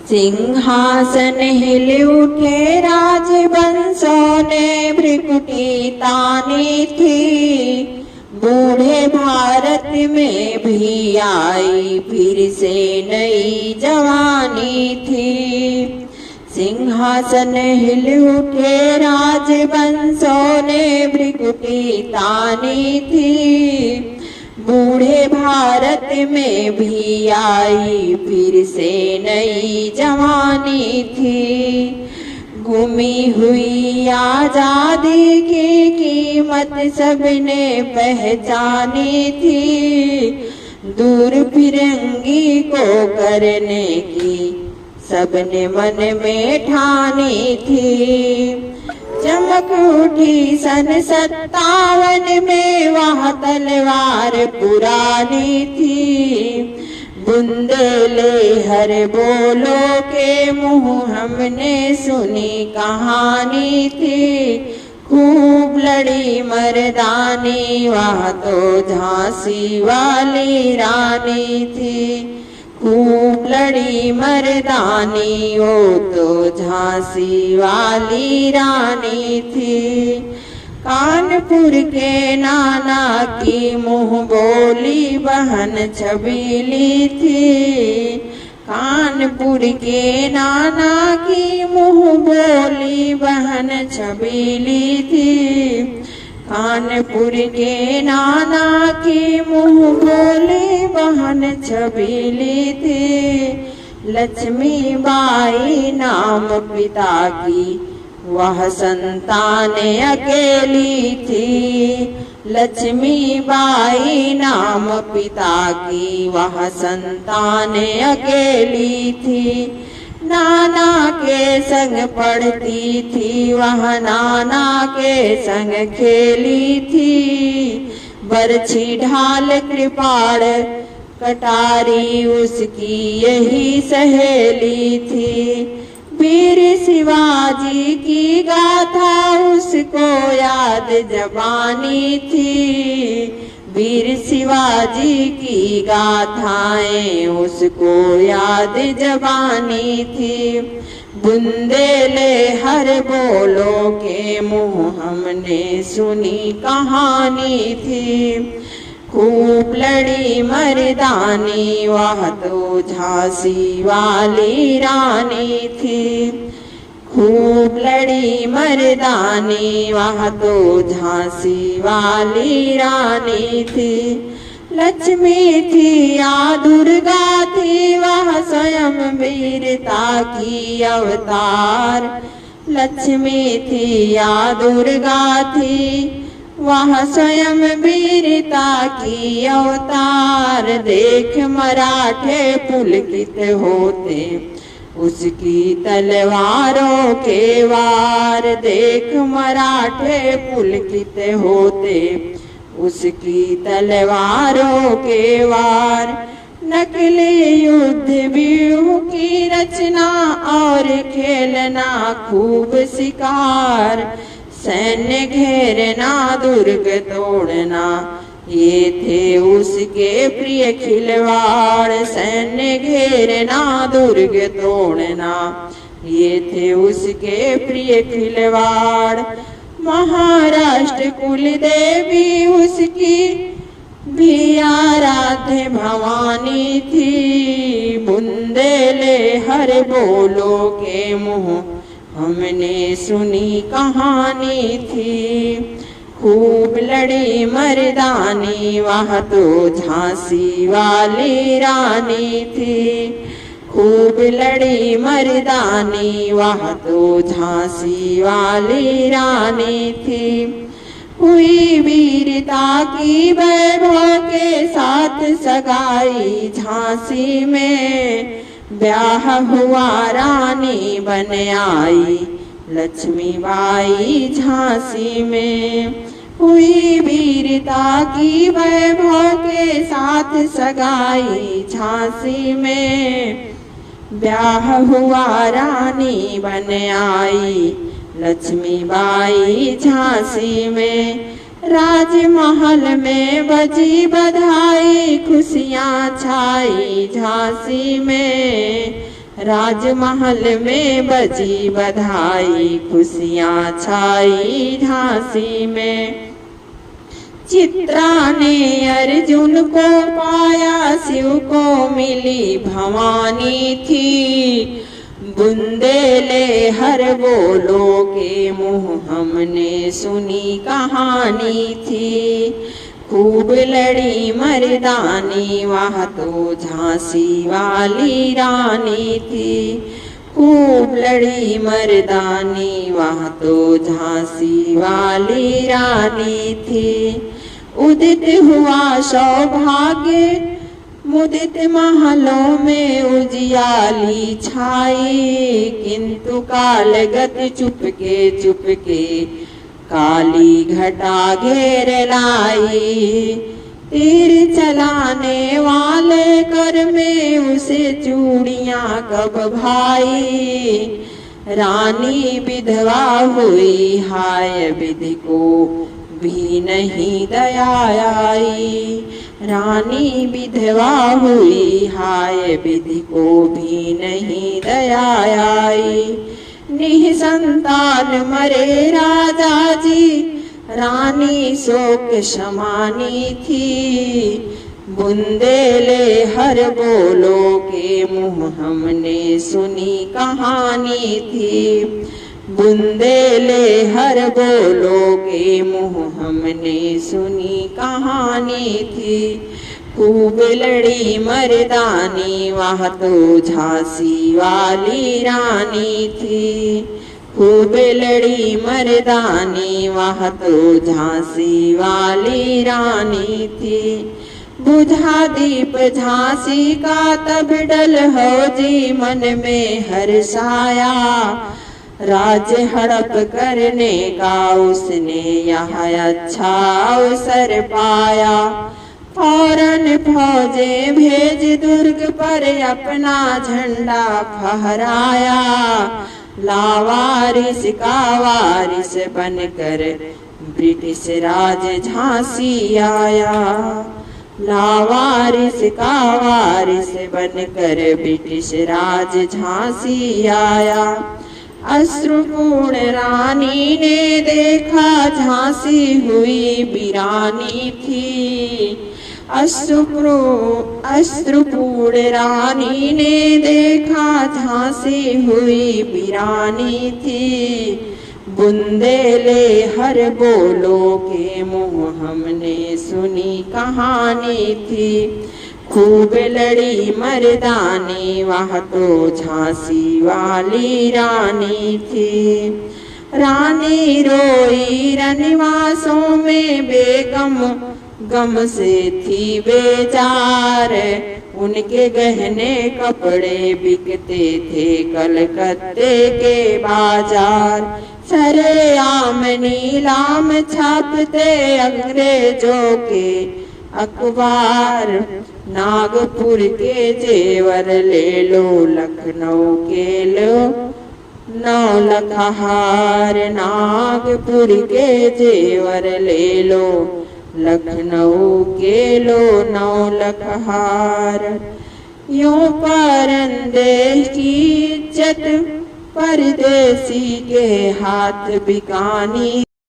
सिंहासन हिल उठे राजवंशों ने भ्रिकुटी तानी थी। बूढ़े भारत में भी आई फिर से नई जवानी थी। सिंहासन हिल उठे राजवंशों ने भ्रिकुटी तानी थी। बूढ़े भारत में भी आई फिर से नई जवानी थी। गुमी हुई आजादी की कीमत सबने पहचानी थी। दूर फिरंगी को करने की सबने मन में ठानी थी। चमक उठी सन 57 में वह तलवार पुरानी थी। बुंदेले हर बोलो के मुँह हमने सुनी कहानी थी। खूब लड़ी मर्दानी वह तो झांसी वाली रानी थी। खूब लड़ी मर्दानी वो तो झांसी वाली रानी थी। कानपुर के नाना की मुँह बोली बहन छबीली थी। कानपुर के नाना की मुँह बोली बहन छबीली थी। कानपुर के नाना की मुँह बोली बहन छबीली थी। लक्ष्मी बाई नाम पिता की वह संतान अकेली थी। लक्ष्मी बाई नाम पिता की वह संतान अकेली थी। नाना के संग पढ़ती थी वह नाना के संग खेली थी। बरछी ढाल कृपाण कटारी उसकी यही सहेली थी। वीर शिवाजी की गाथा उसको याद जबानी थी। वीर शिवाजी की गाथाएं उसको याद जबानी थी। बुंदेले हर बोलो के मुँह हमने सुनी कहानी थी। खूब लड़ी मर्दानी वह तो झांसी वाली रानी थी। खूब लड़ी मर्दानी वह तो झांसी वाली रानी थी। लक्ष्मी थी या दुर्गा थी वह स्वयं वीरता की अवतार। लक्ष्मी थी या दुर्गा थी वह स्वयं वीरता की अवतार। देख मराठे पुलकित होते उसकी तलवारों के वार। देख मराठे पुलकित होते उसकी तलवारों के वार। नकली युद्ध व्यूह की रचना और खेलना खूब शिकार। सैन्य घेरना दुर्ग तोड़ना ये थे उसके प्रिय खिलवाड़। सैन्य घेरना दुर्ग तोड़ना ये थे उसके प्रिय खिलवाड़। महाराष्ट्र कुल देवी उसकी भी आराध्य भवानी थी। बुंदेले हर बोलो के मुँह हमने सुनी कहानी थी। खूब लड़ी मर्दानी वह तो झांसी वाली रानी थी। खूब लड़ी मर्दानी वह तो झांसी वाली रानी थी। हुई वीरता की वैभव के साथ सगाई झांसी में। ब्याह हुआ रानी बन आई लक्ष्मी बाई झांसी में। हुई वीरता की वैभव के साथ सगाई झांसी में। ब्याह हुआ रानी बन आई लक्ष्मी बाई झांसी में। राजमहल में बजी बधाई खुशियाँ छाई झांसी में। राजमहल में बजी बधाई, खुशियां छाई झांसी में। चित्रा ने अर्जुन को पाया, शिव को मिली भवानी थी। बुंदेले हर बोलो के मुँह हमने सुनी कहानी थी। खूब लड़ी मर्दानी, वह तो झांसी वाली रानी थी। खूब लड़ी मर्दानी, वह तो झांसी वाली रानी थी। उदित हुआ सौभाग्य, मुदित महलों में उजियाली छाई। किंतु कालगत चुपके चुपके काली घटा घेर लाई। तीर चलाने वाले कर में उसे चूड़ियां कब भाई। रानी विधवा हुई, हाय विधि को भी नहीं दया आई। रानी विधवा हुई, हाय विधि को भी नहीं दया आई। निःसंतान मरे राजा जी, रानी शोक समानी थी। बुंदेले हर बोलो के मुँह हमने सुनी कहानी थी। बुंदेले हर बोलो के मुँह हमने सुनी कहानी थी। खूब लड़ी मर्दानी, वह तो झांसी वाली रानी थी। खूब लड़ी मर्दानी, वह तो झांसी वाली रानी थी। बुझा दीप झांसी का तब डल हो जी, मन में हर्षाया। राज हड़प करने का उसने यह अच्छा अवसर पाया। फौरन फौजें भेज दुर्ग पर अपना झंडा फहराया। लावारिस का वारिस बनकर ब्रिटिश राज झांसी आया। लावारिस का वारिस बनकर ब्रिटिश राज झांसी आया। अश्रुपूर्ण रानी ने देखा, झांसी हुई वीरानी थी। अश्रुपूर्ण रानी ने देखा, झांसी हुई वीरानी थी। बुंदेले हर बोलो के मुँह हमने सुनी कहानी थी। खूब लड़ी मर्दानी, वह तो झांसी वाली रानी थी। रानी रोई रनिवासों में बेगम, गम से थी बेजार। उनके गहने कपड़े बिकते थे कलकत्ते के बाजार। सरेआम नीलाम छापते अंग्रेजों के अखबार। नागपुर के जेवर ले लो, लखनऊ के लो 9 लाख हार। नागपुर के जेवर ले लो, लखनऊ के लो 9 लाख हार। यूं परदेश की इज्जत परदेसी के हाथ बिकानी।